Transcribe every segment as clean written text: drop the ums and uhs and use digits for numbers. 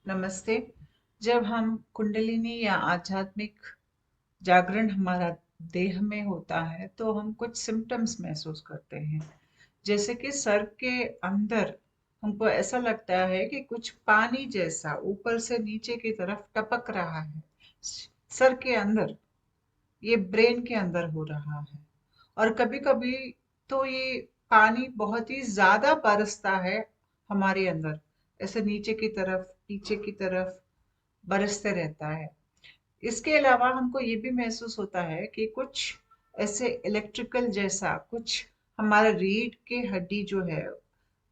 नमस्ते। जब हम कुंडलिनी या आध्यात्मिक जागरण हमारा देह में होता है तो हम कुछ सिम्टम्स महसूस करते हैं। जैसे कि सर के अंदर हमको ऐसा लगता है कि कुछ पानी जैसा ऊपर से नीचे की तरफ टपक रहा है। सर के अंदर, ये ब्रेन के अंदर हो रहा है। और कभी-कभी तो ये पानी बहुत ही ज़्यादा बरसता है हमारे अंदर, ऐसे नीचे की तरफ, पीछे की तरफ बरसते रहता है। इसके अलावा हमको ये भी महसूस होता है कि कुछ ऐसे इलेक्ट्रिकल जैसा कुछ हमारा रीढ़ के हड्डी जो है,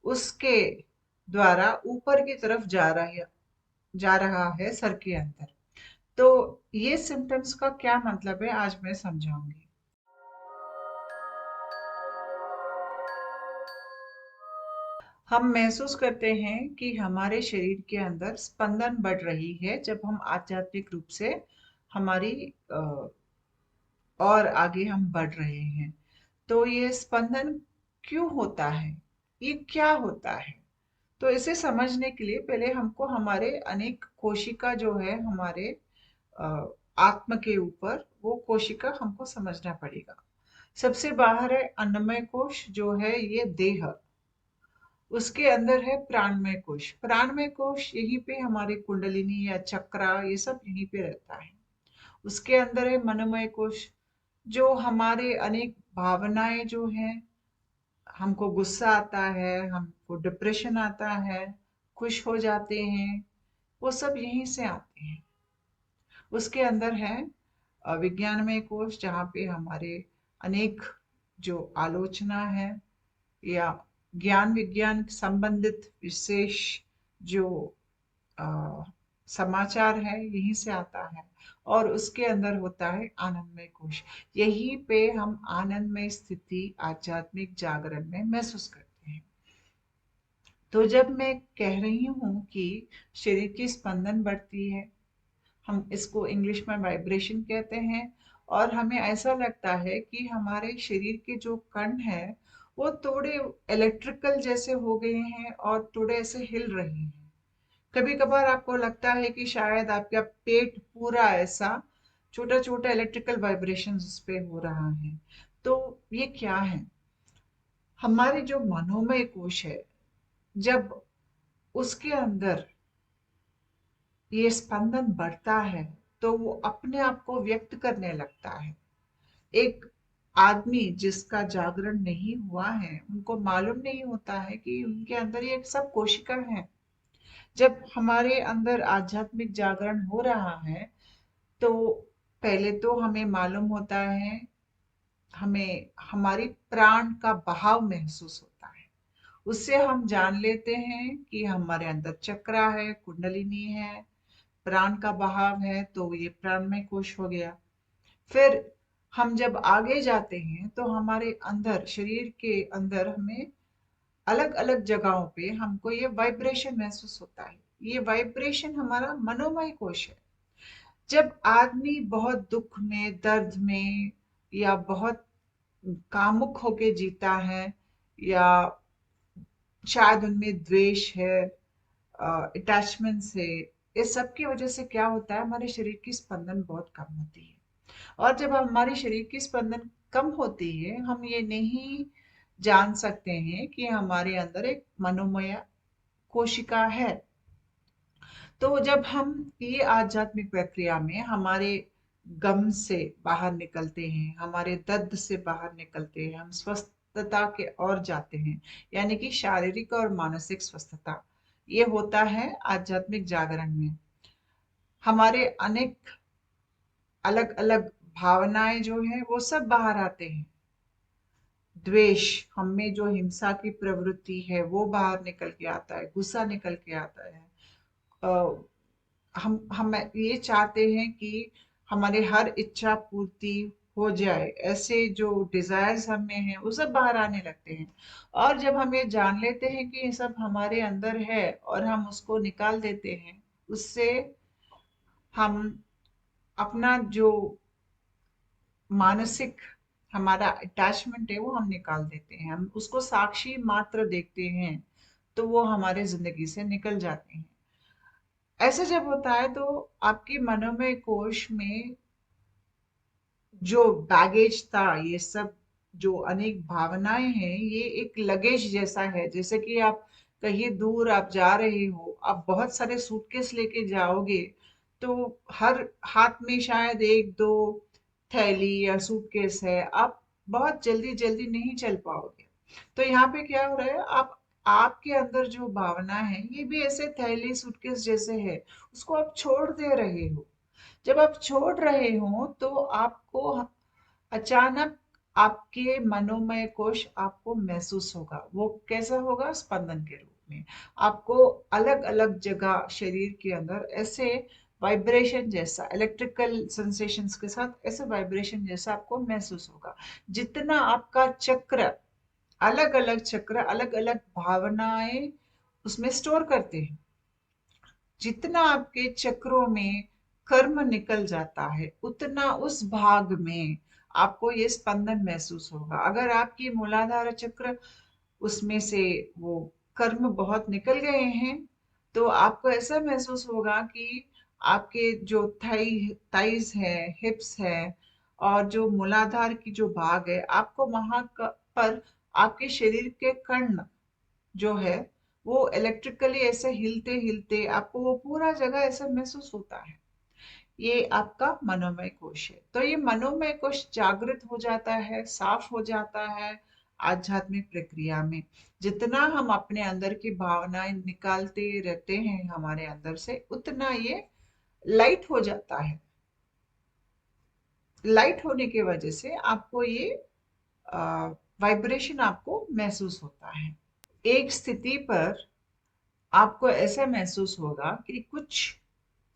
उसके द्वारा ऊपर की तरफ जा रहा है सर के अंदर। तो ये सिम्पटम्स का क्या मतलब है, आज मैं समझाऊंगी। हम महसूस करते हैं कि हमारे शरीर के अंदर स्पंदन बढ़ रही है जब हम आध्यात्मिक रूप से हमारी और आगे हम बढ़ रहे हैं। तो ये स्पंदन क्यों होता है, ये क्या होता है? तो इसे समझने के लिए पहले हमको हमारे अनेक कोशिका जो है हमारे अ, आत्म के ऊपर, वो कोशिका हमको समझना पड़ेगा। सबसे बाहर है अन्नमय कोश, जो है ये देह। उसके अंदर है प्राणमय कोश। प्राणमय कोश यहीं पे हमारे कुंडलिनी या चक्रा ये सब यहीं पे रहता है। उसके अंदर है मनोमय कोश, जो हमारे अनेक भावनाएं जो हैं, हमको गुस्सा आता है, हमको डिप्रेशन आता है, खुश हो जाते हैं, वो सब यहीं से आते हैं। उसके अंदर है विज्ञानमय कोश, जहाँ पे हमारे अनेक जो आलोचना है या ज्ञान विज्ञान संबंधित विशेष जो अ, समाचार है, यहीं से आता है। और उसके अंदर होता है आनंदमय कोश। यहीं पे हम आनंदमय स्थिति आध्यात्मिक जागरण में महसूस करते हैं। तो जब मैं कह रही हूँ कि शरीर की स्पंदन बढ़ती है, हम इसको इंग्लिश में वाइब्रेशन कहते हैं। और हमें ऐसा लगता है कि हमारे शरीर के जो कण हैं वो थोड़े इलेक्ट्रिकल जैसे हो गए हैं और थोड़े ऐसे हिल रहे हैं। कभी कभार आपको लगता है कि शायद आपका पेट पूरा ऐसा छोटा छोटा इलेक्ट्रिकल वाइब्रेशन उस पे हो रहा है। तो ये क्या है? हमारे जो मनोमय कोश है, जब उसके अंदर ये स्पंदन बढ़ता है तो वो अपने आप को व्यक्त करने लगता है। एक आदमी जिसका जागरण नहीं हुआ है, उनको मालूम नहीं होता है कि उनके अंदर ये सब कोशिका है। जब हमारे अंदर आध्यात्मिक जागरण हो रहा है तो पहले तो हमें मालूम होता है, हमें हमारी प्राण का बहाव महसूस होता है। उससे हम जान लेते हैं कि हमारे अंदर चक्रा है, कुंडलिनी है, प्राण का बहाव है, तो ये प्राणमय कोश हो गया। फिर हम जब आगे जाते हैं तो हमारे अंदर, शरीर के अंदर, हमें अलग अलग जगहों पे हमको ये वाइब्रेशन महसूस होता है। ये वाइब्रेशन हमारा मनोमय कोश है। जब आदमी बहुत दुख में, दर्द में, या बहुत कामुक होके जीता है, या शायद उनमें द्वेष है, अटैचमेंट्स है, इस सब की वजह से क्या होता है, हमारे शरीर की स्पंदन बहुत कम होती है। और जब हमारे शरीर की स्पंदन कम होती है, हम ये नहीं जान सकते हैं कि हमारे अंदर एक मनोमय कोशिका है। तो जब हम ये आध्यात्मिक प्रक्रिया में हमारे गम से बाहर निकलते हैं, हमारे दर्द से बाहर निकलते हैं, हम स्वस्थता के ओर जाते हैं, यानी कि शारीरिक और मानसिक स्वस्थता, ये होता है आध्यात्मिक जागरण में। हमारे अनेक अलग अलग भावनाएं जो है वो सब बाहर आते हैं। द्वेष, हम में जो हिंसा की प्रवृत्ति है वो बाहर निकल के आता है, गुस्सा निकल के आता है। हम ये चाहते हैं कि हमारे हर इच्छा पूर्ति हो जाए, ऐसे जो डिजायर्स हमें हैं वो सब बाहर आने लगते हैं। और जब हम ये जान लेते हैं कि ये सब हमारे अंदर है और हम उसको निकाल देते हैं, उससे हम अपना जो मानसिक हमारा अटैचमेंट है वो हम निकाल देते हैं, हम उसको साक्षी मात्र देखते हैं, तो वो हमारे जिंदगी से निकल जाते हैं। ऐसे जब होता है तो आपके मनोमय कोश में जो बैगेज था, ये सब जो अनेक भावनाएं हैं, ये एक लगेज जैसा है। जैसे कि आप कहीं दूर आप जा रहे हो, आप बहुत सारे सूटकेस लेके जाओगे, तो हर हाथ में शायद एक दो थैली या सूटकेस है, आप बहुत जल्दी जल्दी नहीं चल पाओगे। तो यहाँ पे क्या हो रहा है, आप आपके अंदर जो भावना है ये भी ऐसे थैली सूटकेस जैसे है, उसको आप छोड़ दे रहे हो। जब आप छोड़ रहे हो तो आपको अचानक आपके मनोमय कोश आपको महसूस होगा। वो कैसा होगा? स्पंदन के रूप में आपको अलग अलग जगह शरीर के अंदर ऐसे वाइब्रेशन जैसा, इलेक्ट्रिकल सेंसेशंस के साथ ऐसे वाइब्रेशन जैसा आपको महसूस होगा। जितना आपका चक्र, अलग अलग चक्र अलग अलग भावनाएं उसमें स्टोर करते हैं, जितना आपके चक्रों में कर्म निकल जाता है, उतना उस भाग में आपको ये स्पंदन महसूस होगा। अगर आपकी मूलाधार चक्र उसमें से वो कर्म बहुत निकल गए हैं, तो आपको ऐसा महसूस होगा कि आपके जो थाइज है, हिप्स है, और जो मूलाधार की जो भाग है, आपको वहां पर आपके शरीर के कण जो है वो इलेक्ट्रिकली ऐसे हिलते हिलते आपको वो पूरा जगह ऐसा महसूस होता है। ये आपका मनोमय कोश है। तो ये मनोमय कोश जागृत हो जाता है, साफ हो जाता है आध्यात्मिक प्रक्रिया में। जितना हम अपने अंदर की भावनाएं निकालते रहते हैं हमारे अंदर से, उतना ये लाइट हो जाता है। लाइट होने की वजह से आपको ये वाइब्रेशन आपको महसूस होता है। एक स्थिति पर आपको ऐसा महसूस होगा कि कुछ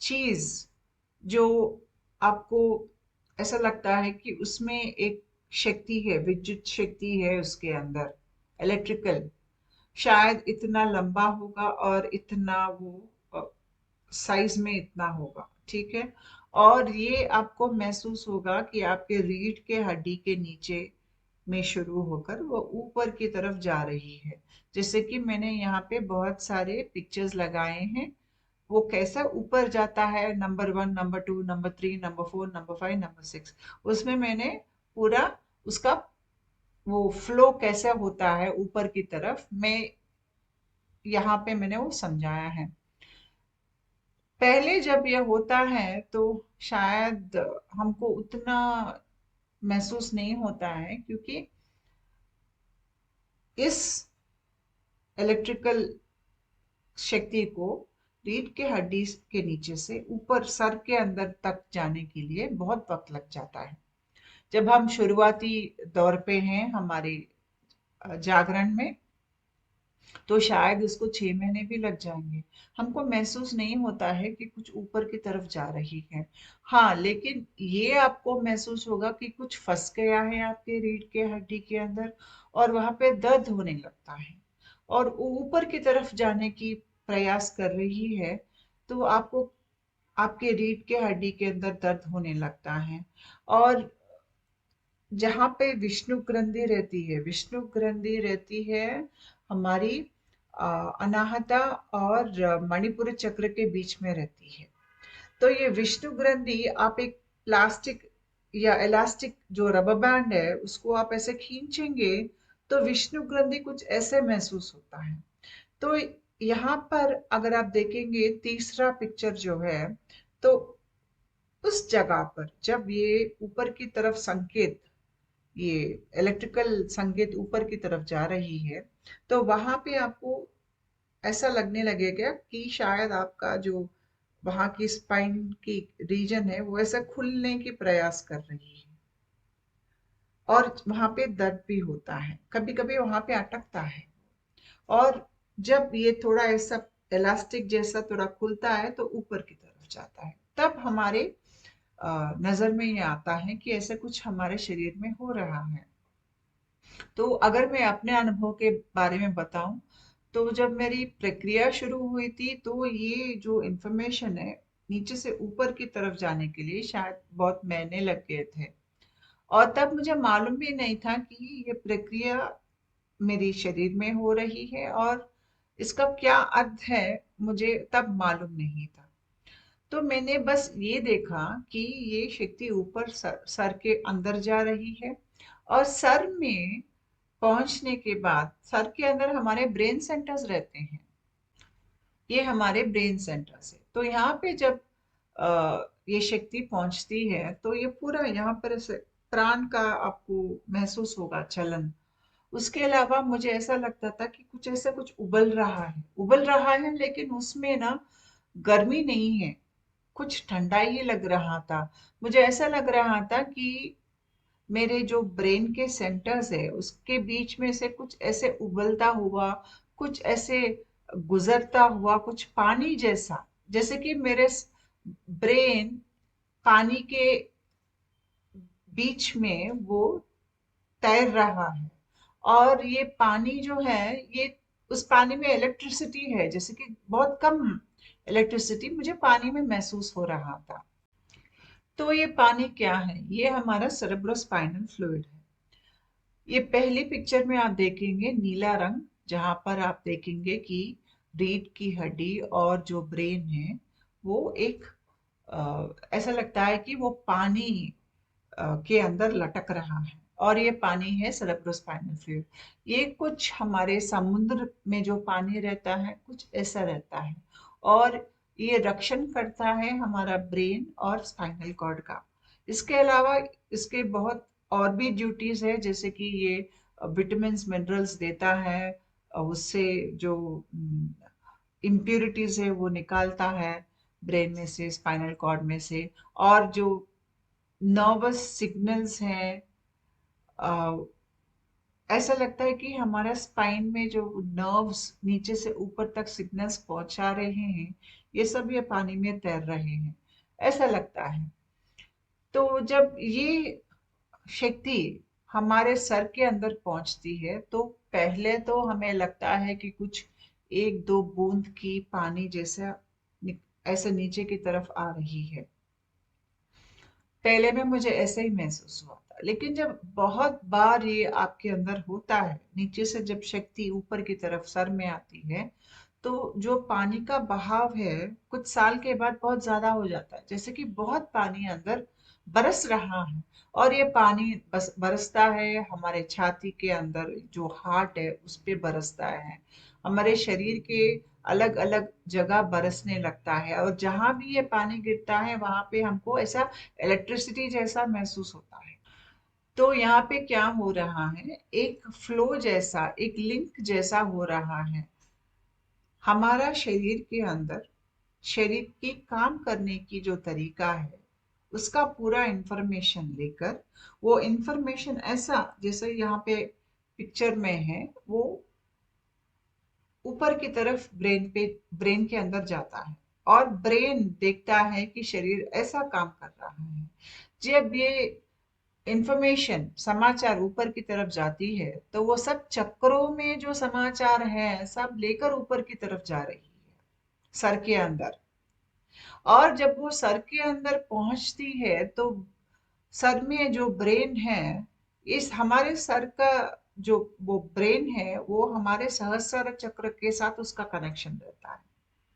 चीज जो आपको ऐसा लगता है कि उसमें एक शक्ति है, विद्युत शक्ति है उसके अंदर, इलेक्ट्रिकल, शायद इतना लंबा होगा और इतना वो साइज में इतना होगा, ठीक है। और ये आपको महसूस होगा कि आपके रीढ़ के हड्डी के नीचे में शुरू होकर वो ऊपर की तरफ जा रही है। जैसे कि मैंने यहाँ पे बहुत सारे पिक्चर्स लगाए हैं, वो कैसा ऊपर जाता है, number 1, number 2, number 3, number 4, number 5, number 6, उसमें मैंने पूरा उसका वो फ्लो कैसा होता है ऊपर की तरफ, मैं यहाँ पे मैंने वो समझाया है। पहले जब यह होता है तो शायद हमको उतना महसूस नहीं होता है, क्योंकि इस इलेक्ट्रिकल शक्ति को रीढ़ के हड्डी के नीचे से ऊपर सर के अंदर तक जाने के लिए बहुत वक्त लग जाता है। जब हम शुरुआती दौर पे हैं हमारे जागरण में, तो शायद इसको 6 महीने भी लग जाएंगे। हमको महसूस नहीं होता है कि कुछ ऊपर की तरफ जा रही है। हाँ, लेकिन ये आपको महसूस होगा कि कुछ फंस गया है आपके रीढ़ के हड्डी के अंदर, और वहां पे दर्द होने लगता है, और वो ऊपर की तरफ जाने की प्रयास कर रही है। तो आपको आपके रीढ़ के हड्डी के अंदर दर्द होने लगता है। और जहाँ पे विष्णु ग्रंथि रहती है, विष्णु ग्रंथि रहती है हमारी अनाहता और मणिपुर चक्र के बीच में रहती है। तो ये विष्णु ग्रंथि, आप एक प्लास्टिक या इलास्टिक जो रबर बैंड है उसको आप ऐसे खींचेंगे, तो विष्णु ग्रंथि कुछ ऐसे महसूस होता है। तो यहाँ पर अगर आप देखेंगे तीसरा पिक्चर जो है, तो उस जगह पर जब ये ऊपर की तरफ संकेत, ये इलेक्ट्रिकल संकेत ऊपर की तरफ जा रही है, तो वहां पे आपको ऐसा लगने लगेगा कि शायद आपका जो वहां की स्पाइन की रीजन है वो ऐसा खुलने की प्रयास कर रही है, और वहां पे दर्द भी होता है, कभी कभी वहां पे अटकता है। और जब ये थोड़ा ऐसा इलास्टिक जैसा थोड़ा खुलता है तो ऊपर की तरफ जाता है, तब हमारे नजर में ये आता है कि ऐसा कुछ हमारे शरीर में हो रहा है। तो अगर मैं अपने अनुभव के बारे में बताऊं, तो जब मेरी प्रक्रिया शुरू हुई थी तो ये जो इन्फॉर्मेशन है नीचे से ऊपर की तरफ जाने के लिए शायद बहुत महीने लग गए थे, और तब मुझे मालूम भी नहीं था कि ये प्रक्रिया मेरे शरीर में हो रही है, और इसका क्या अर्थ है मुझे तब मालूम नहीं था। तो मैंने बस ये देखा कि ये शक्ति ऊपर सर के अंदर जा रही है, और सर में पहुंचने के बाद सर के अंदर हमारे ब्रेन सेंटर्स रहते हैं। ये हमारे ब्रेन सेंटर्स है। तो यहाँ पे जब ये शक्ति पहुंचती है तो ये पूरा यहाँ पर ऐसे प्राण का आपको महसूस होगा, चलन। उसके अलावा मुझे ऐसा लगता था कि कुछ ऐसा कुछ उबल रहा है, लेकिन उसमें ना गर्मी नहीं है, कुछ ठंडा ही लग रहा था। मुझे ऐसा लग रहा था कि मेरे जो ब्रेन के सेंटर्स है उसके बीच में से कुछ ऐसे उबलता हुआ, कुछ ऐसे गुजरता हुआ, कुछ पानी जैसा, जैसे कि मेरे ब्रेन पानी के बीच में वो तैर रहा है। और ये पानी जो है, ये उस पानी में इलेक्ट्रिसिटी है, जैसे कि बहुत कम इलेक्ट्रिसिटी मुझे पानी में महसूस हो रहा था। तो ये पानी क्या है? ये हमारा सेरेब्रोस्पाइनल फ्लूइड है। ये पहली पिक्चर में आप देखेंगे नीला रंग, जहां पर आप देखेंगे कि रीढ़ की हड्डी और जो ब्रेन है वो एक ऐसा लगता है कि वो पानी के अंदर लटक रहा है, और ये पानी है सेरेब्रोस्पाइनल फ्लूइड। ये कुछ हमारे समुद्र में जो पानी रहता है कुछ ऐसा रहता है, और ये रक्षण करता है हमारा ब्रेन और स्पाइनल कॉर्ड का। इसके अलावा इसके बहुत और भी ड्यूटीज है, जैसे कि ये विटामिन मिनरल्स देता है, उससे जो इम्प्यूरिटीज है वो निकालता है ब्रेन में से, स्पाइनल कॉर्ड में से। और जो नर्वस सिग्नल्स हैं, ऐसा लगता है कि हमारा स्पाइन में जो नर्व्स नीचे से ऊपर तक सिग्नल्स पहुंचा रहे हैं, ये सब ये पानी में तैर रहे हैं, ऐसा लगता है। तो जब ये शक्ति हमारे सर के अंदर पहुंचती है तो पहले तो हमें लगता है कि कुछ एक दो बूंद की पानी जैसा ऐसे नीचे की तरफ आ रही है। पहले में मुझे ऐसे ही महसूस हुआ था, लेकिन जब बहुत बार ये आपके अंदर होता है, नीचे से जब शक्ति ऊपर की तरफ सर में आती है, तो जो पानी का बहाव है कुछ साल के बाद बहुत ज्यादा हो जाता है, जैसे कि बहुत पानी अंदर बरस रहा है। और ये पानी बस बरसता है हमारे छाती के अंदर, जो हार्ट है उस पे बरसता है, हमारे शरीर के अलग अलग जगह बरसने लगता है, और जहां भी ये पानी गिरता है वहां पे हमको ऐसा इलेक्ट्रिसिटी जैसा महसूस होता है। तो यहाँ पे क्या हो रहा है, एक फ्लो जैसा, एक लिंक जैसा हो रहा है हमारा शरीर के अंदर। शरीर की काम करने की जो तरीका है उसका पूरा इंफॉर्मेशन लेकर, वो इंफॉर्मेशन ऐसा जैसे यहाँ पे पिक्चर में है, वो ऊपर की तरफ ब्रेन के अंदर जाता है, और ब्रेन देखता है कि शरीर ऐसा काम कर रहा है। जब ये इंफॉर्मेशन समाचार ऊपर की तरफ जाती है तो वो सब चक्रों में जो समाचार है सब लेकर ऊपर की तरफ जा रही है सर के अंदर। और जब वो सर के अंदर पहुंचती है तो सर में जो ब्रेन है, इस हमारे सर का जो वो ब्रेन है वो हमारे सहस्रार चक्र के साथ उसका कनेक्शन रहता है।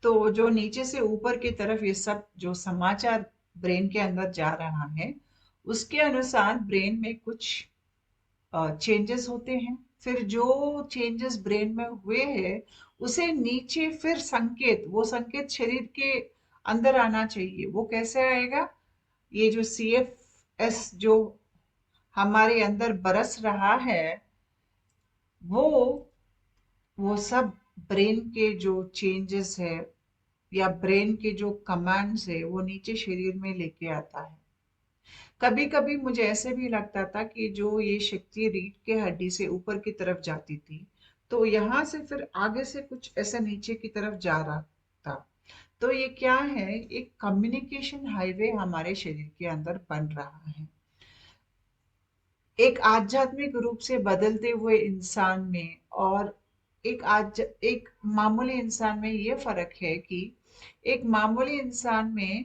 तो जो नीचे से ऊपर की तरफ ये सब जो समाचार ब्रेन के अंदर जा रहा है, उसके अनुसार ब्रेन में कुछ चेंजेस होते हैं। फिर जो चेंजेस ब्रेन में हुए हैं उसे नीचे फिर संकेत, वो संकेत शरीर के अंदर आना चाहिए। वो कैसे आएगा? ये जो CFS जो हमारे अंदर बरस रहा है, वो वो सब ब्रेन के जो चेंजेस है या ब्रेन के जो कमांड्स है वो नीचे शरीर में लेके आता है। कभी कभी मुझे ऐसे भी लगता था कि जो ये शक्ति रीढ़ के हड्डी से ऊपर की तरफ जाती थी, तो यहाँ से फिर आगे से कुछ ऐसा नीचे की तरफ जा रहा था। तो ये क्या है, एक कम्युनिकेशन हाईवे हमारे शरीर के अंदर बन रहा है। एक आध्यात्मिक रूप से बदलते हुए इंसान में और एक मामूली इंसान में ये फर्क है कि एक मामूली इंसान में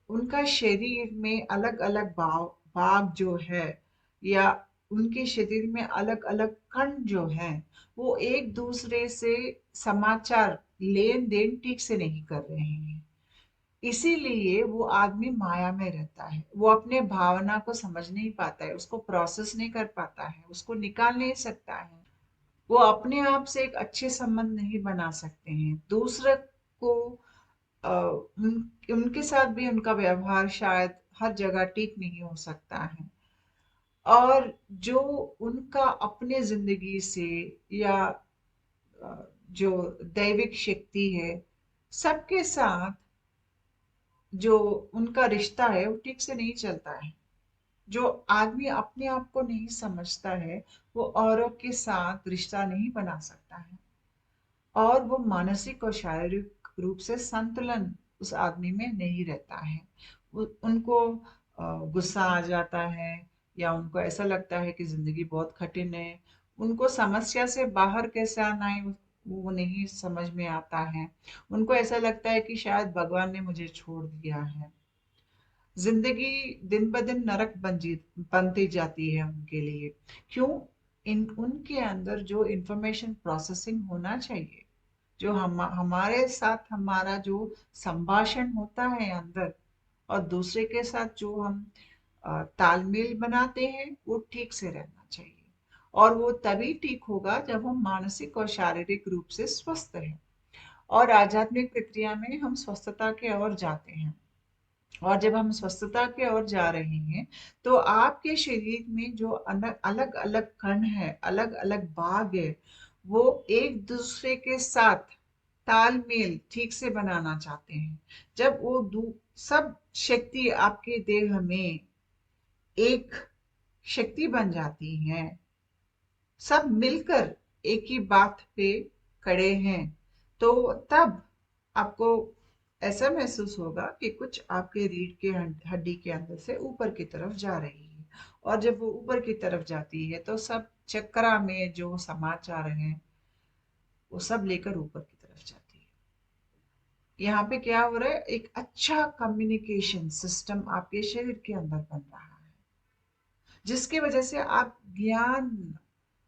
उनका शरीर में अलग अलग भाग जो है, या उनके शरीर में अलग अलग खंड जो है, वो एक दूसरे से समाचार लेन देन ठीक से नहीं कर रहे हैं। इसीलिए वो आदमी माया में रहता है, वो अपने भावना को समझ नहीं पाता है, उसको प्रोसेस नहीं कर पाता है, उसको निकाल नहीं सकता है। वो अपने आप से एक अच्छे संबंध नहीं बना सकते हैं। दूसरे को उनके साथ भी उनका व्यवहार शायद हर जगह ठीक नहीं हो सकता है। और जो उनका अपने जिंदगी से या जो दैविक शक्ति है, सबके साथ जो उनका रिश्ता है वो ठीक से नहीं चलता है। जो आदमी अपने आप को नहीं समझता है, वो औरों के साथ रिश्ता नहीं बना सकता है, और वो मानसिक और शारीरिक रूप से संतुलन उस आदमी में नहीं रहता है। उनको गुस्सा आ जाता है, या उनको ऐसा लगता है कि जिंदगी बहुत कठिन है। उनको समस्या से बाहर कैसे आना है वो नहीं समझ में आता है। उनको ऐसा लगता है कि शायद भगवान ने मुझे छोड़ दिया है। जिंदगी दिन ब दिन नरक बनती जाती है उनके लिए। क्यों? उनके अंदर जो इंफॉर्मेशन प्रोसेसिंग होना चाहिए, जो हमारे साथ हमारा जो संभाषण होता है अंदर, और दूसरे के साथ जो हम तालमेल बनाते हैं, वो ठीक से रहना चाहिए। और वो तभी ठीक होगा जब हम मानसिक और शारीरिक रूप से स्वस्थ हैं। और आध्यात्मिक प्रक्रिया में हम स्वस्थता के ओर जाते हैं। और जब हम स्वस्थता की ओर जा रहे हैं, तो आपके शरीर में जो अलग अलग कण है, अलग अलग भाग है, वो एक दूसरे के साथ तालमेल ठीक से बनाना चाहते हैं। जब वो सब शक्ति आपके देह में एक शक्ति बन जाती है, सब मिलकर एक ही बात पे खड़े हैं, तो तब आपको ऐसा महसूस होगा कि कुछ आपके रीढ़ के हड्डी के अंदर से ऊपर की तरफ जा रही है। और जब वो ऊपर की तरफ जाती है, तो सब चक्रा में जो समाचार हैं, वो सब लेकर ऊपर की तरफ जाती है। यहाँ पे क्या हो रहा है? एक अच्छा कम्युनिकेशन सिस्टम आपके शरीर के अंदर बन रहा है, जिसकी वजह से आप ज्ञान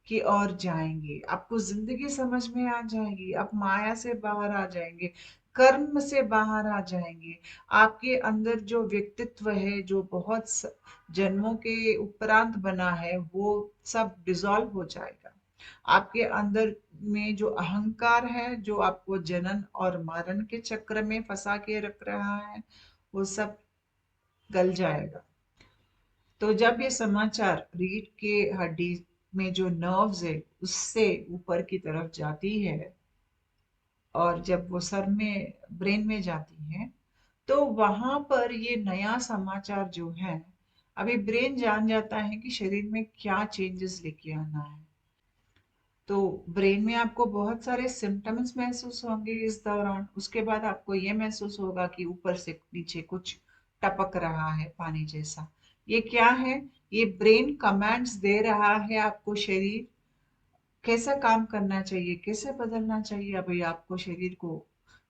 की ओर जाएंगे, आपको जिंदगी समझ में आ जाएगी, आप माया से बाहर आ जाएंगे, कर्म से बाहर आ जाएंगे। आपके अंदर जो व्यक्तित्व है, जो बहुत जन्मों के उपरांत बना है, वो सब डिसॉल्व हो जाएगा। आपके अंदर में जो अहंकार है, जो आपको जनन और मरण के चक्र में फंसा के रख रहा है, वो सब गल जाएगा। तो जब ये समाचार रीढ़ के हड्डी में जो नर्व्स है, उससे ऊपर की तरफ जाती है, और जब वो सर में ब्रेन में जाती है, तो वहां पर ये नया समाचार जो है, अभी ब्रेन जान जाता है कि शरीर में क्या चेंजेस लेके आना है। तो ब्रेन में आपको बहुत सारे सिम्टम्स महसूस होंगे इस दौरान। उसके बाद आपको ये महसूस होगा कि ऊपर से नीचे कुछ टपक रहा है पानी जैसा। ये क्या है? ये ब्रेन कमांड्स दे रहा है आपको, शरीर कैसा काम करना चाहिए, कैसे बदलना चाहिए अभी आपको शरीर को।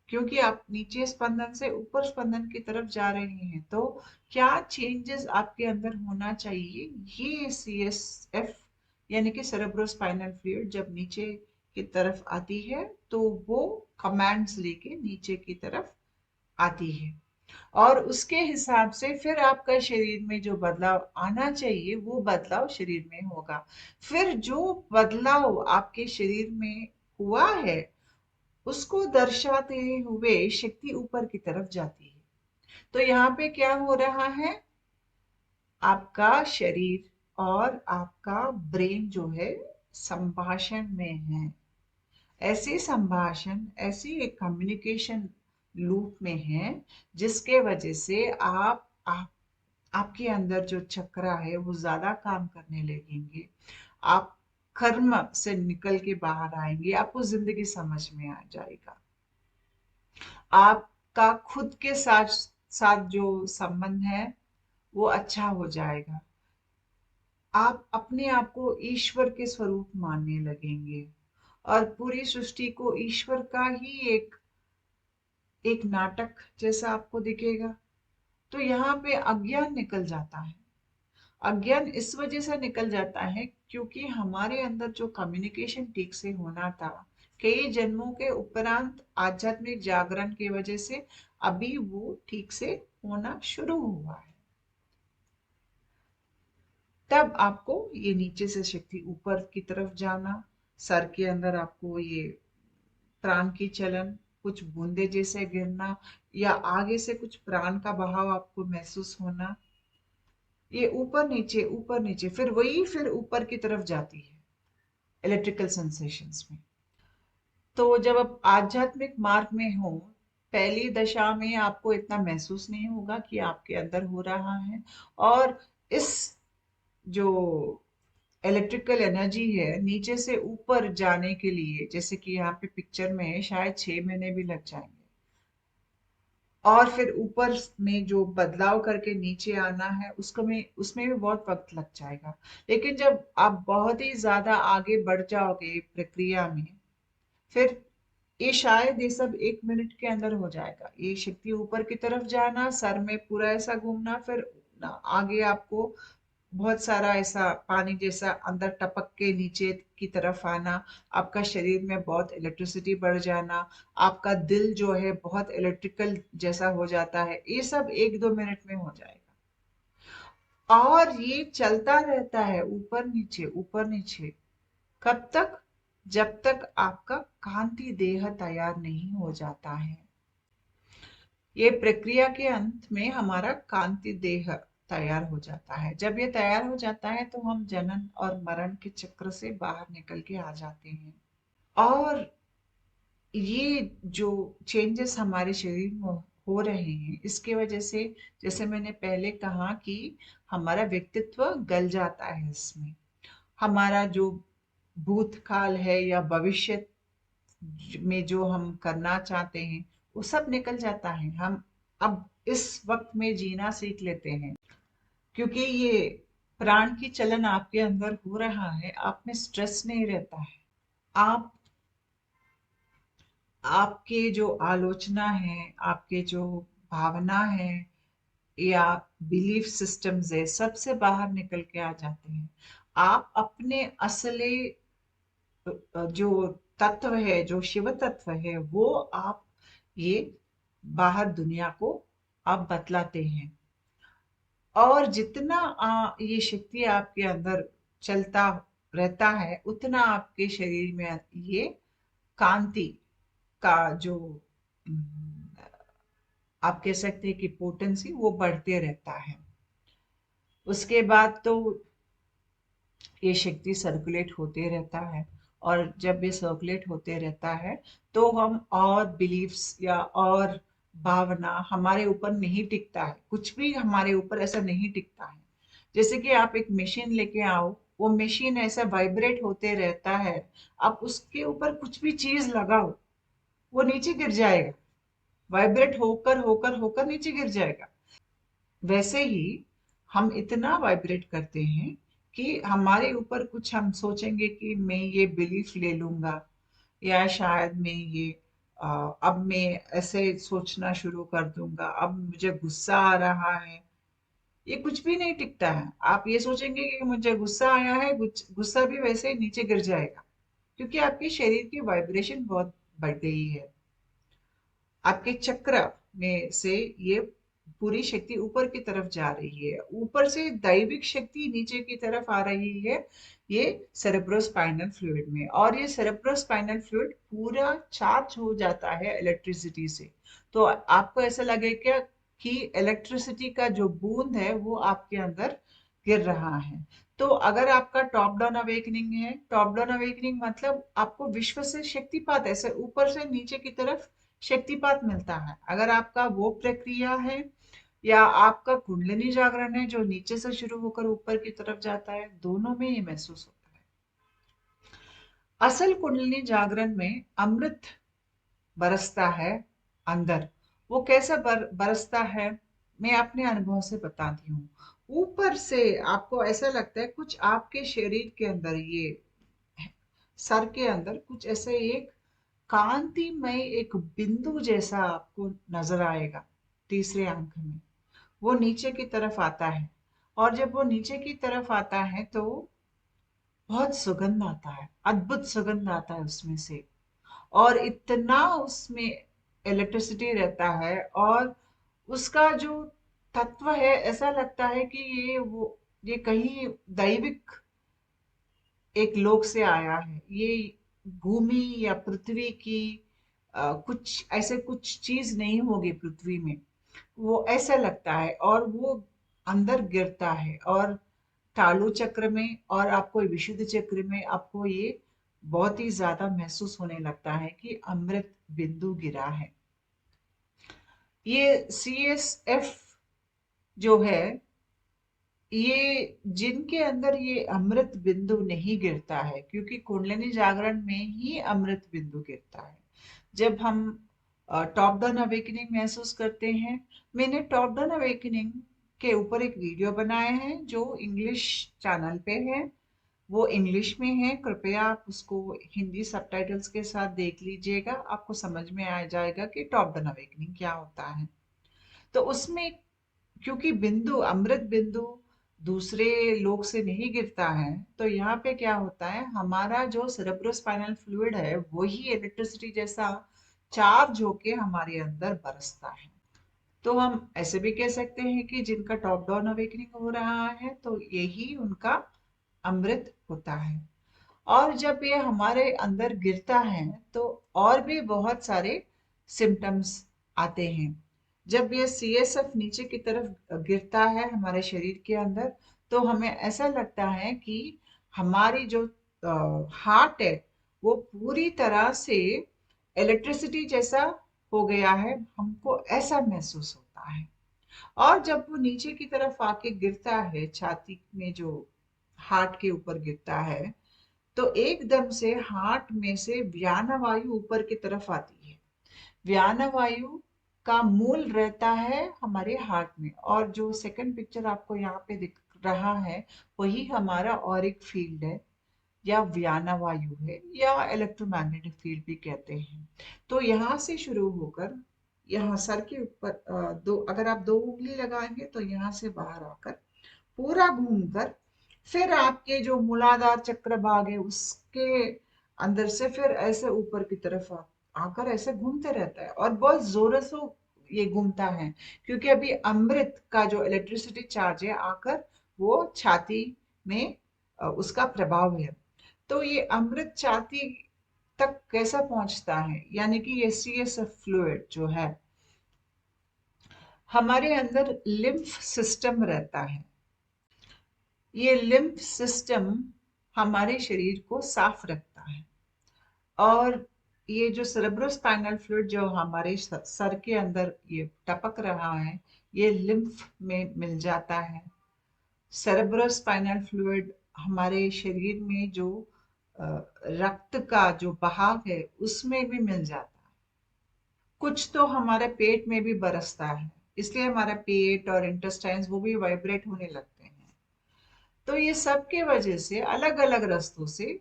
क्योंकि आप नीचे स्पंदन से ऊपर स्पंदन की तरफ जा रहे हैं, तो क्या चेंजेस आपके अंदर होना चाहिए, ये CSF यानी कि सेरेब्रोस्पाइनल फ्लूइड जब नीचे की तरफ आती है, तो वो कमांड्स लेके नीचे की तरफ आती है। और उसके हिसाब से फिर आपका शरीर में जो बदलाव आना चाहिए, वो बदलाव शरीर में होगा। फिर जो बदलाव आपके शरीर में हुआ है, उसको दर्शाते हुए शक्ति ऊपर की तरफ जाती है। तो यहाँ पे क्या हो रहा है? आपका शरीर और आपका ब्रेन जो है संभाषण में है। ऐसे संभाषण, ऐसी एक कम्युनिकेशन लूप में है, जिसके वजह से आपके अंदर जो चक्रा है वो ज्यादा काम करने लगेंगे। आप कर्म से निकल के बाहर आएंगे, आपको जिंदगी समझ में आ जाएगा। आपका खुद के साथ साथ जो संबंध है, वो अच्छा हो जाएगा। आप अपने आप को ईश्वर के स्वरूप मानने लगेंगे, और पूरी सृष्टि को ईश्वर का ही एक एक नाटक जैसा आपको दिखेगा। तो यहाँ पे अज्ञान निकल जाता है। अज्ञान इस वजह से निकल जाता है क्योंकि हमारे अंदर जो कम्युनिकेशन ठीक से होना था, कई जन्मों के उपरांत आध्यात्मिक जागरण की वजह से अभी वो ठीक से होना शुरू हुआ है। तब आपको ये नीचे से शक्ति ऊपर की तरफ जाना, सर के अंदर आपको ये प्राण की चलन, कुछ बूंदे जैसे गिरना या आगे से कुछ प्राण का बहाव आपको महसूस होना, ये ऊपर नीचे फिर ऊपर की तरफ जाती है इलेक्ट्रिकल सेंसेशंस में। तो जब आप आध्यात्मिक मार्ग में हो, पहली दशा में आपको इतना महसूस नहीं होगा कि आपके अंदर हो रहा है। और इस जो इलेक्ट्रिकल एनर्जी है नीचे से ऊपर जाने के लिए, जैसे कि यहाँ पे पिक्चर में है, शायद 6 महीने भी लग जाएंगे। और फिर ऊपर में जो बदलाव करके नीचे आना है उसमें भी बहुत वक्त लग जाएगा। लेकिन जब आप बहुत ही ज्यादा आगे बढ़ जाओगे प्रक्रिया में, फिर ये शायद ये सब 1 मिनट के अंदर हो जाएगा। ये शक्ति ऊपर की तरफ जाना, सर में पूरा ऐसा घूमना, फिर आगे आपको बहुत सारा ऐसा पानी जैसा अंदर टपक के नीचे की तरफ आना, आपका शरीर में बहुत इलेक्ट्रिसिटी बढ़ जाना, आपका दिल जो है बहुत इलेक्ट्रिकल जैसा हो जाता है, ये सब 1-2 मिनट में हो जाएगा। और ये चलता रहता है ऊपर नीचे। कब तक? जब तक आपका कांति देह तैयार नहीं हो जाता है। ये प्रक्रिया के अंत में हमारा कांति देह तैयार हो जाता है। जब ये तैयार हो जाता है तो हम जनन और मरण के चक्र से बाहर निकल के आ जाते हैं। और ये जो चेंजेस हमारे शरीर में हो रहे हैं, इसके वजह से, जैसे मैंने पहले कहा कि हमारा व्यक्तित्व गल जाता है इसमें। हमारा जो भूतकाल है या भविष्य में जो हम करना चाहते हैं वो सब निकल जाता है। हम अब इस वक्त में जीना सीख लेते हैं, क्योंकि ये प्राण की चलन आपके अंदर हो रहा है, आप में स्ट्रेस नहीं रहता है। आप आपके जो आलोचना है, आपके जो भावना है या बिलीफ सिस्टम्स है, सबसे बाहर निकल के आ जाते हैं। आप अपने असली जो तत्व है, जो शिव तत्व है, वो आप ये बाहर दुनिया को आप बतलाते हैं। और जितना ये शक्ति आपके अंदर चलता रहता है, उतना आपके शरीर में ये कांति का जो आप कह सकते हैं कि पोटेंसी, वो बढ़ते रहता है। उसके बाद तो ये शक्ति सर्कुलेट होते रहता है। और जब ये सर्कुलेट होते रहता है तो हम और बिलीफ्स या और भावना हमारे ऊपर नहीं टिकता है, कुछ भी हमारे ऊपर ऐसा नहीं टिकता है। जैसे कि आप एक मशीन लेके आओ, वो मशीन ऐसा वाइब्रेट होते रहता है, आप उसके ऊपर कुछ भी चीज लगाओ वो नीचे गिर जाएगा, वाइब्रेट होकर होकर होकर नीचे गिर जाएगा। वैसे ही हम इतना वाइब्रेट करते हैं कि हमारे ऊपर कुछ हम सोचेंगे कि मैं ये बिलीफ ले लूंगा, या शायद मैं ये अब मैं ऐसे सोचना शुरू कर दूंगा, अब मुझे गुस्सा आ रहा है। ये कुछ भी नहीं टिकता है। आप ये सोचेंगे कि मुझे गुस्सा आया है, गुस्सा भी वैसे ही नीचे गिर जाएगा, क्योंकि आपके शरीर की वाइब्रेशन बहुत बढ़ गई है। आपके चक्र में से ये पूरी शक्ति ऊपर की तरफ जा रही है, ऊपर से दैविक शक्ति नीचे की तरफ आ रही है, ये सेरेब्रोस्पाइनल फ्लूइड में। और ये सेरेब्रोस्पाइनल फ्लूइड पूरा चार्ज हो जाता है इलेक्ट्रिसिटी से। तो आपको ऐसा लगे क्या कि इलेक्ट्रिसिटी का जो बूंद है वो आपके अंदर गिर रहा है। तो अगर आपका टॉप डाउन अवेकनिंग है, टॉप डाउन अवेकनिंग मतलब आपको विश्व से शक्तिपात, ऐसे ऊपर से नीचे की तरफ शक्तिपात मिलता है। अगर आपका वो प्रक्रिया है, या आपका कुंडलिनी जागरण है जो नीचे से शुरू होकर ऊपर की तरफ जाता है, दोनों में ये महसूस होता है। असल कुंडलिनी जागरण में अमृत बरसता है अंदर। वो कैसा बरसता है, मैं अपने अनुभव से बताती हूँ। ऊपर से आपको ऐसा लगता है कुछ आपके शरीर के अंदर, ये सर के अंदर कुछ ऐसे एक कांतिमय एक बिंदु जैसा आपको नजर आएगा तीसरे अंक में। वो नीचे की तरफ आता है, और जब वो नीचे की तरफ आता है तो बहुत सुगंध आता है, अद्भुत सुगंध आता है उसमें से। और इतना उसमें इलेक्ट्रिसिटी रहता है, और उसका जो तत्व है, ऐसा लगता है कि ये कहीं दैविक एक लोक से आया है। ये भूमि या पृथ्वी की कुछ ऐसे कुछ चीज नहीं होगी पृथ्वी में, वो ऐसा लगता है। और वो अंदर गिरता है, और तालु चक्र में और आपको विशुद्ध चक्र में आपको ये बहुत ही ज्यादा महसूस होने लगता है कि अमृत बिंदु गिरा है। ये CSF जो है, ये जिनके अंदर ये अमृत बिंदु नहीं गिरता है, क्योंकि कुंडलिनी जागरण में ही अमृत बिंदु गिरता है। जब हम टॉप डाउन अवेकनिंग महसूस करते हैं, मैंने टॉप डाउन अवेकनिंग के ऊपर एक वीडियो बनाया है जो इंग्लिश चैनल पे है, वो इंग्लिश में है। कृपया आप उसको हिंदी सबटाइटल्स के साथ देख लीजिएगा, आपको समझ में आ जाएगा कि टॉप डाउन अवेकनिंग क्या होता है। तो उसमें, क्योंकि बिंदु अमृत बिंदु दूसरे लोक से नहीं गिरता है, तो यहाँ पे क्या होता है, हमारा जो सेरेब्रोस्पाइनल फ्लूइड है वही इलेक्ट्रिसिटी जैसा चार्ज होके हमारे अंदर बरसता है। तो हम ऐसे भी कह सकते हैं कि जिनका टॉप डाउन अवेकनिंग हो रहा है, तो यही उनका अमृत होता है। और जब ये हमारे अंदर गिरता है, तो और भी बहुत सारे सिम्टम्स आते हैं। जब ये CSF नीचे की तरफ गिरता है हमारे शरीर के अंदर, तो हमें ऐसा लगता है कि हमारी जो हार्ट है वो पूरी तरह से इलेक्ट्रिसिटी जैसा हो गया है, हमको ऐसा महसूस होता है। और जब वो नीचे की तरफ आके गिरता है, छाती में जो हार्ट के ऊपर गिरता है, तो एकदम से हार्ट में से व्यान वायु ऊपर की तरफ आती है। व्यान वायु का मूल रहता है हमारे हार्ट में, और जो सेकंड पिक्चर आपको यहाँ पे दिख रहा है वही हमारा ऑरिक फील्ड है, या व्याना वायु है, या इलेक्ट्रोमैग्नेटिक फील्ड भी कहते हैं। तो यहाँ से शुरू होकर यहाँ सर के ऊपर दो, अगर आप दो उंगली लगाएंगे तो यहाँ से बाहर आकर पूरा घूमकर फिर आपके जो मूलाधार चक्र भाग है उसके अंदर से फिर ऐसे ऊपर की तरफ आकर ऐसे घूमते रहता है, और बहुत जोरों से ये घूमता है, क्योंकि अभी अमृत का जो इलेक्ट्रिसिटी चार्ज है आकर वो छाती में उसका प्रभाव है। तो ये अमृत छाती तक कैसा पहुंचता है, यानी कि ये CSF फ्लूइड जो है, हमारे अंदर लिम्फ सिस्टम रहता है। ये लिम्फ सिस्टम हमारे शरीर को साफ रखता है, और ये जो सेरेब्रोस्पाइनल फ्लूइड जो हमारे सर के अंदर ये टपक रहा है, ये लिम्फ में मिल जाता है। सेरेब्रोस्पाइनल फ्लूइड हमारे शरीर में जो रक्त का जो बहाव है उसमें भी मिल जाता है। कुछ तो हमारे पेट में भी बरसता है, इसलिए हमारा पेट और इंटेस्टाइन्स वो भी वाइब्रेट होने लगते हैं। तो ये सब के वजह से अलग अलग रास्तों से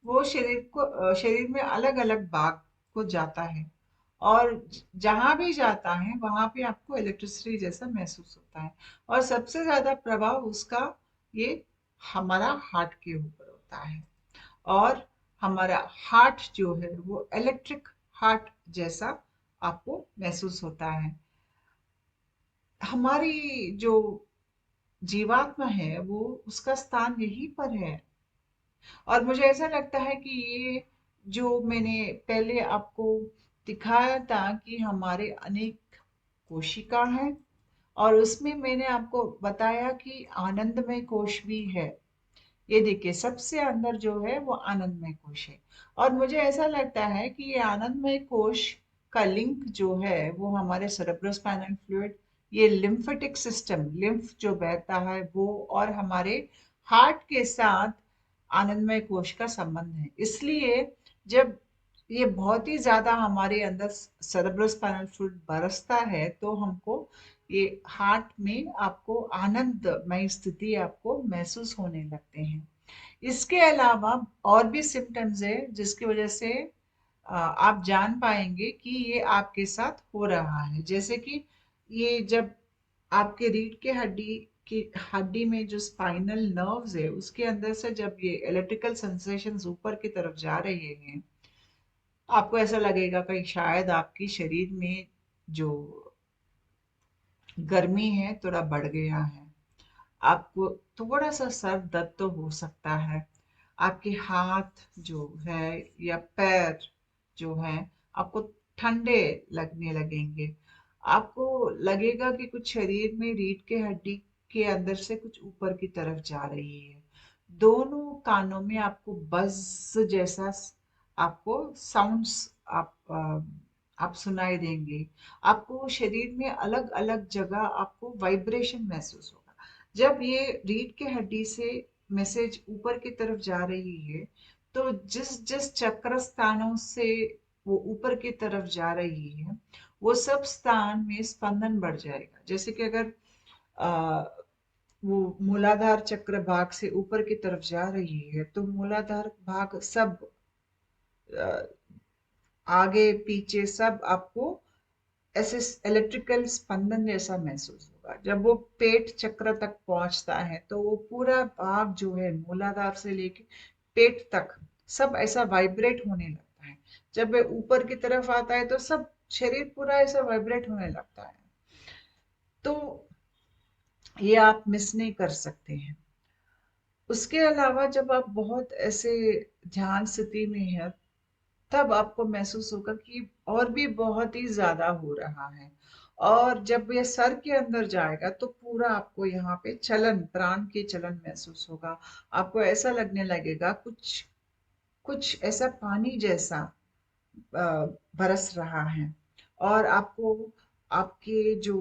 वो शरीर में अलग अलग भाग को जाता है, और जहां भी जाता है वहां पे आपको इलेक्ट्रिसिटी जैसा महसूस होता है। और सबसे ज्यादा प्रभाव उसका ये हमारा हार्ट के ऊपर होता है, और हमारा हार्ट जो है वो इलेक्ट्रिक हार्ट जैसा आपको महसूस होता है। हमारी जो जीवात्मा है वो उसका स्थान यहीं पर है। और मुझे ऐसा लगता है कि ये जो मैंने पहले आपको दिखाया था कि हमारे अनेक कोशिका हैं, और उसमें मैंने आपको बताया कि आनंदमय कोश भी है। ये देखिए सबसे अंदर जो है वो आनंदमय कोश है, और मुझे ऐसा लगता है कि ये आनंदमय कोश का लिंक जो है वो हमारे सेरेब्रोस्पाइनल फ्लूइड, ये लिम्फेटिक सिस्टम, लिम्फ जो बहता है वो, और हमारे हार्ट के साथ आनंदमय कोश का संबंध है। इसलिए जब ये बहुत ही ज्यादा हमारे अंदर सेरेब्रोस्पाइनल फ्लूइड बरसता है, तो हमको ये हार्ट में आपको आनंदमय स्थिति आपको महसूस होने लगते हैं। इसके अलावा और भी सिम्टम्स है जिसकी वजह से आप जान पाएंगे कि ये आपके साथ हो रहा है। जैसे कि ये जब आपके रीढ़ के हड्डी में जो स्पाइनल नर्व्स है उसके अंदर से जब ये इलेक्ट्रिकल सेंसेशंस ऊपर की तरफ जा रहे हैं, आपको ऐसा लगेगा कि शायद आपकी शरीर में जो गर्मी है थोड़ा बढ़ गया है। आपको थोड़ा सा सर दर्द तो हो सकता है। आपके हाथ जो है या पैर जो है आपको ठंडे लगने लगेंगे। आपको लगेगा कि कुछ शरीर में रीढ़ के हड्डी के अंदर से कुछ ऊपर की तरफ जा रही है। दोनों कानों में आपको बज़ जैसा आपको साउंड्स आप सुनाई देंगे। आपको शरीर में अलग अलग जगह आपको वाइब्रेशन महसूस होगा। जब ये रीढ़ के हड्डी से मैसेज ऊपर की तरफ जा रही है, तो जिस जिस चक्र स्थानों से वो ऊपर की तरफ जा रही है, वो सब स्थान में स्पंदन बढ़ जाएगा। जैसे कि अगर आ, वो मूलाधार चक्र भाग से ऊपर की तरफ जा रही है, तो मूलाधार भाग सब अ, आगे पीछे सब आपको ऐसे इलेक्ट्रिकल स्पंदन जैसा महसूस होगा। जब वो पेट चक्र तक पहुंचता है तो वो पूरा भाग जो है मूलाधार से लेके पेट तक सब ऐसा वाइब्रेट होने लगता है। जब वो ऊपर की तरफ आता है तो सब शरीर पूरा ऐसा वाइब्रेट होने लगता है। तो ये आप मिस नहीं कर सकते हैं। उसके अलावा जब आप बहुत ऐसे ध्यान स्थिति में है, तब आपको महसूस होगा कि और भी बहुत ही ज्यादा हो रहा है। और जब ये सर के अंदर जाएगा तो पूरा आपको यहाँ पे चलन, प्राण के चलन महसूस होगा। आपको ऐसा लगने लगेगा कुछ कुछ ऐसा पानी जैसा बरस रहा है। और आपको आपके जो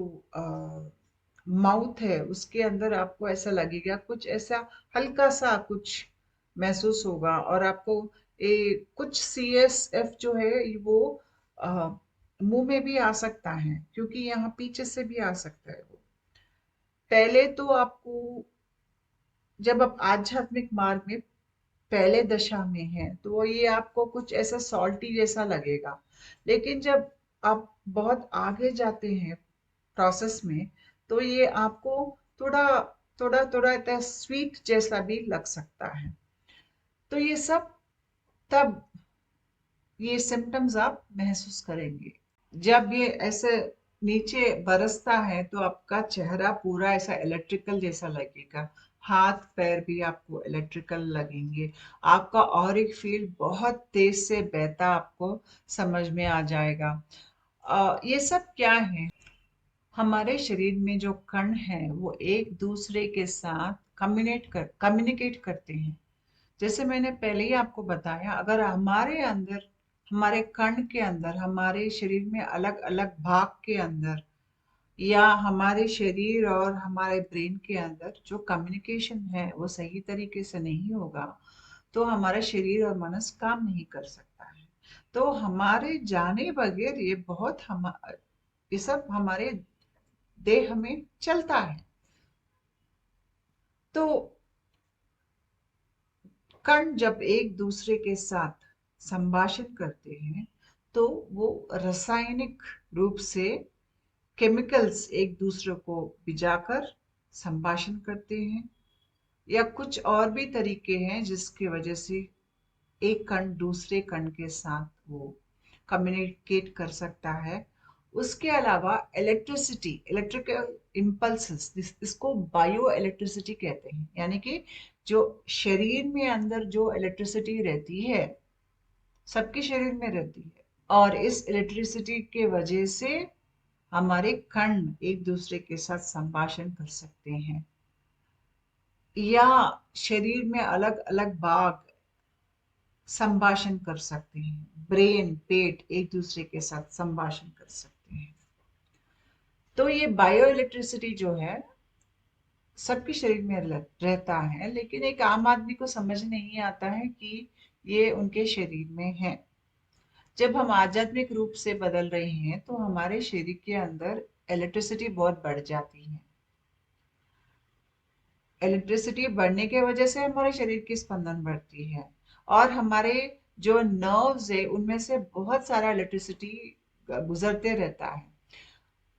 माउथ है उसके अंदर आपको ऐसा लगेगा कुछ ऐसा हल्का सा कुछ महसूस होगा। और आपको कुछ CSF जो है वो मुंह में भी आ सकता है, क्योंकि यहाँ पीछे से भी आ सकता है वो। पहले तो आपको, जब आप आध्यात्मिक मार्ग में पहले दशा में है तो ये आपको कुछ ऐसा सॉल्टी जैसा लगेगा। लेकिन जब आप बहुत आगे जाते हैं प्रोसेस में, तो ये आपको थोड़ा थोड़ा थोड़ा इतना स्वीट जैसा भी लग सकता है। तो ये सब तब ये सिम्टम्स आप महसूस करेंगे। जब ये ऐसे नीचे बरसता है तो आपका चेहरा पूरा ऐसा इलेक्ट्रिकल जैसा लगेगा। हाथ पैर भी आपको इलेक्ट्रिकल लगेंगे। आपका ऑरिक फील्ड बहुत तेज से बहता आपको समझ में आ जाएगा। ये सब क्या है? हमारे शरीर में जो कण हैं वो एक दूसरे के साथ कम्युनिकेट करते हैं। जैसे मैंने पहले ही आपको बताया, अगर हमारे अंदर, हमारे कण के अंदर, हमारे शरीर में अलग अलग भाग के अंदर, या हमारे शरीर और हमारे ब्रेन के अंदर जो कम्युनिकेशन है वो सही तरीके से नहीं होगा, तो हमारा शरीर और मनस काम नहीं कर सकता है। तो हमारे जाने बगैर ये सब हमारे देह में चलता है। तो कण जब एक दूसरे के साथ संभाषण करते हैं तो वो रासायनिक रूप से केमिकल्स एक दूसरे को भिजाकर संभाषण करते हैं। या कुछ और भी तरीके हैं जिसकी वजह से एक कण दूसरे कण के साथ वो कम्युनिकेट कर सकता है। उसके अलावा इलेक्ट्रिसिटी, इलेक्ट्रिकल इम्पल्सेस, इसको बायो इलेक्ट्रिसिटी कहते हैं। यानी कि जो शरीर में अंदर जो इलेक्ट्रिसिटी रहती है, सबके शरीर में रहती है, और इस इलेक्ट्रिसिटी के वजह से हमारे कण एक दूसरे के साथ संभाषण कर सकते हैं। या शरीर में अलग अलग भाग संभाषण कर सकते हैं। ब्रेन, पेट एक दूसरे के साथ संभाषण कर सकते हैं। तो ये बायो इलेक्ट्रिसिटी जो है सबके शरीर में रहता है, लेकिन एक आम आदमी को समझ नहीं आता है कि ये उनके शरीर में है। जब हम आध्यात्मिक रूप से बदल रहे हैं तो हमारे शरीर के अंदर इलेक्ट्रिसिटी बहुत बढ़ जाती है। इलेक्ट्रिसिटी बढ़ने की वजह से हमारे शरीर की स्पंदन बढ़ती है। और हमारे जो नर्व्स है उनमें से बहुत सारा इलेक्ट्रिसिटी गुजरते रहता है।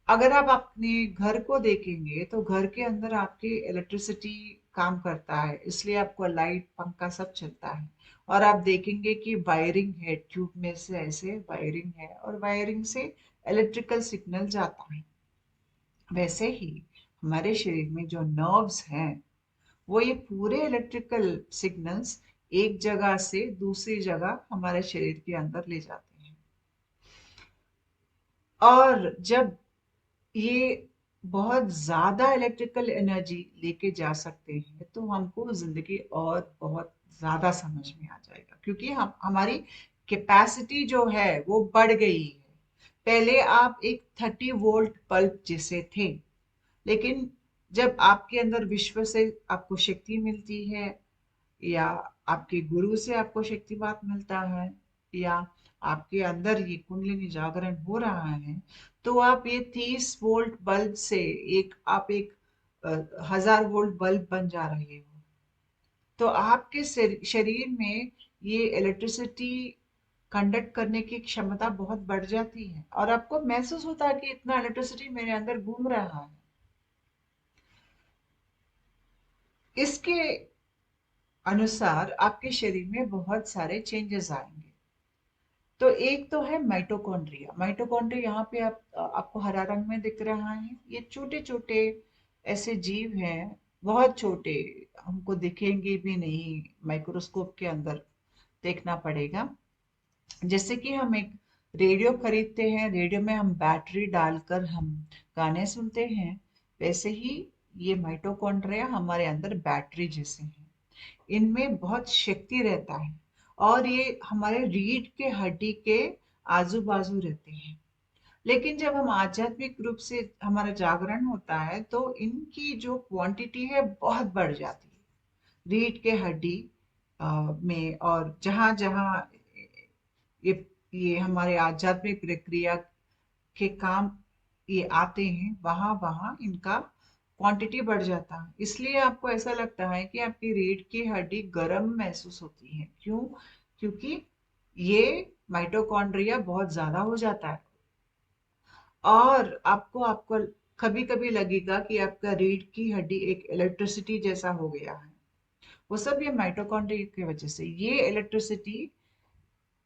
अगर आप अपने घर को देखेंगे तो घर के अंदर आपकी इलेक्ट्रिसिटी काम करता है, इसलिए आपको लाइट पंखा सब चलता है। और आप देखेंगे कि वायरिंग है, ट्यूब में से ऐसे वायरिंग है और वायरिंग से इलेक्ट्रिकल सिग्नल जाता है। वैसे ही हमारे शरीर में जो नर्व्स हैं वो ये पूरे इलेक्ट्रिकल सिग्नल्स एक जगह से दूसरी जगह हमारे शरीर के अंदर ले जाते हैं। और जब ये बहुत ज्यादा इलेक्ट्रिकल एनर्जी लेके जा सकते हैं तो हमको जिंदगी और बहुत ज्यादा समझ में आ जाएगा, क्योंकि हम हमारी कैपेसिटी जो है वो बढ़ गई है। पहले आप एक 30 वोल्ट बल्ब जैसे थे, लेकिन जब आपके अंदर विश्व से आपको शक्ति मिलती है, या आपके गुरु से आपको शक्तिपात मिलता है, या आपके अंदर ये कुंडलिनी जागरण हो रहा है, तो आप ये 30 वोल्ट बल्ब से आप एक 1000 वोल्ट बल्ब बन जा रहे हो। तो आपके शरीर में ये इलेक्ट्रिसिटी कंडक्ट करने की क्षमता बहुत बढ़ जाती है और आपको महसूस होता है कि इतना इलेक्ट्रिसिटी मेरे अंदर घूम रहा है। इसके अनुसार आपके शरीर में बहुत सारे चेंजेस आएंगे। तो एक तो है माइटोकॉन्ड्रिया। माइटोकॉन्ड्रिया यहाँ पे आपको हरा रंग में दिख रहा है। ये छोटे छोटे ऐसे जीव हैं, बहुत छोटे, हमको दिखेंगे भी नहीं, माइक्रोस्कोप के अंदर देखना पड़ेगा। जैसे कि हम एक रेडियो खरीदते हैं, रेडियो में हम बैटरी डालकर हम गाने सुनते हैं, वैसे ही ये माइटोकॉन्ड्रिया हमारे अंदर बैटरी जैसे हैं। इनमें बहुत शक्ति रहता है और ये हमारे रीढ़ के हड्डी के आजू बाजू रहते हैं। लेकिन जब हम आध्यात्मिक रूप से हमारा जागरण होता है तो इनकी जो क्वांटिटी है बहुत बढ़ जाती है रीढ़ के हड्डी में। और जहां जहां ये ये हमारे आध्यात्मिक प्रक्रिया के काम ये आते हैं, वहां वहां इनका क्वांटिटी बढ़ जाता है। इसलिए आपको ऐसा लगता है कि आपकी रीढ़ की हड्डी गर्म महसूस होती है। क्यों? क्योंकि ये माइटोकॉन्ड्रिया बहुत ज्यादा हो जाता है। और आपको आपको कभी कभी लगेगा कि आपका रीढ़ की हड्डी एक इलेक्ट्रिसिटी जैसा हो गया है। वो सब ये माइटोकॉन्ड्रिया की वजह से ये इलेक्ट्रिसिटी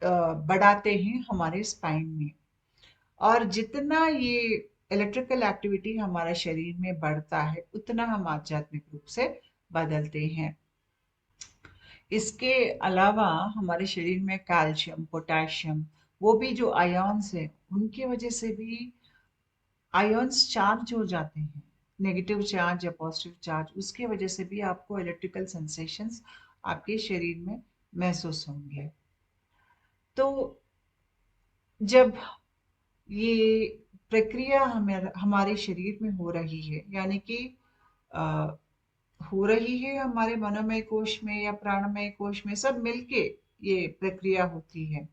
बढ़ाते हैं हमारे स्पाइन में। और जितना ये इलेक्ट्रिकल एक्टिविटी हमारे शरीर में बढ़ता है उतना हम आध्यात्मिक रूप से बदलते हैं। इसके अलावा हमारे शरीर में कैल्शियम, पोटेशियम, वो भी जो आयोन्स है उनकी वजह से भी आयोन्स चार्ज हो जाते हैं। नेगेटिव चार्ज या पॉजिटिव चार्ज, उसकी वजह से भी आपको इलेक्ट्रिकल सेंसेशंस आपके शरीर में महसूस होंगे। तो जब ये प्रक्रिया हमारे शरीर में हो रही है, यानी कि अ, हो रही है हमारे मनोमय कोश में या प्राणमय कोश में, सब मिलके ये प्रक्रिया होती है।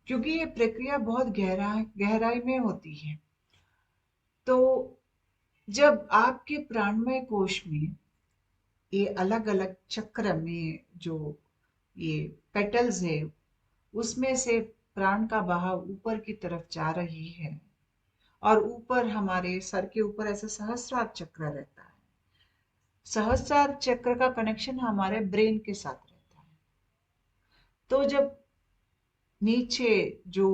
क्योंकि ये प्रक्रिया बहुत गहराई में होती है। तो जब आपके प्राणमय कोश में ये अलग अलग चक्र में जो ये पेटल्स है, उसमें से प्राण का बहाव ऊपर की तरफ जा रही है और ऊपर हमारे सर के ऊपर ऐसा सहस्रार चक्र रहता है। सहस्रार चक्र का कनेक्शन हमारे ब्रेन के साथ रहता है। तो जब नीचे जो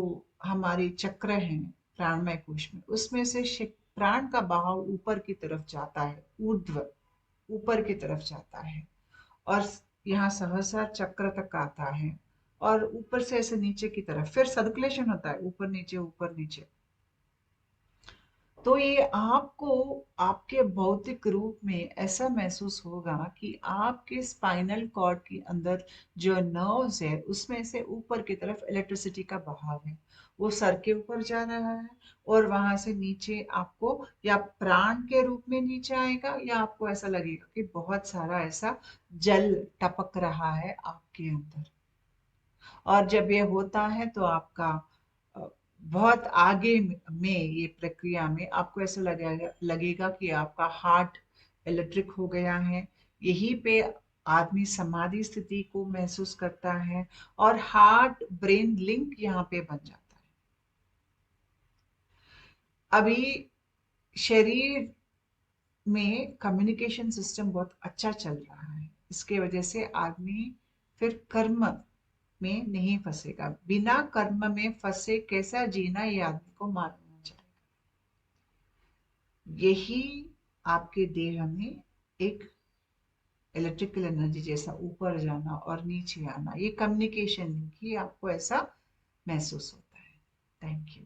हमारे चक्र हैं प्राणमय कोश में, उसमें से प्राण का बहाव ऊपर की तरफ जाता है, ऊर्ध्व ऊपर की तरफ जाता है और यहाँ सहस्रार चक्र तक आता है और ऊपर से ऐसे नीचे की तरफ फिर सर्कुलेशन होता है, ऊपर नीचे ऊपर नीचे। तो ये आपको आपके भौतिक रूप में ऐसा महसूस होगा कि आपके स्पाइनल कॉर्ड के अंदर जो नर्व्स है उसमें से ऊपर की तरफ इलेक्ट्रिसिटी का बहाव है, वो सर के ऊपर जा रहा है और वहां से नीचे आपको या प्राण के रूप में नीचे आएगा, या आपको ऐसा लगेगा कि बहुत सारा ऐसा जल टपक रहा है आपके अंदर। और जब ये होता है तो आपका अ, बहुत आगे में ये प्रक्रिया में आपको ऐसा लगेगा कि आपका हार्ट इलेक्ट्रिक हो गया है। यहीं पे आदमी समाधि स्थिति को महसूस करता है और हार्ट ब्रेन लिंक यहाँ पे बन जाता है। अभी शरीर में कम्युनिकेशन सिस्टम बहुत अच्छा चल रहा है, इसके वजह से आदमी फिर कर्म में नहीं फंसेगा। बिना कर्म में फंसे कैसा जीना, ये आदमी को मालूम हो जाएगा। यही आपके देह में एक इलेक्ट्रिकल एनर्जी जैसा ऊपर जाना और नीचे आना, ये कम्युनिकेशन लिंक ही आपको ऐसा महसूस होता है। Thank you.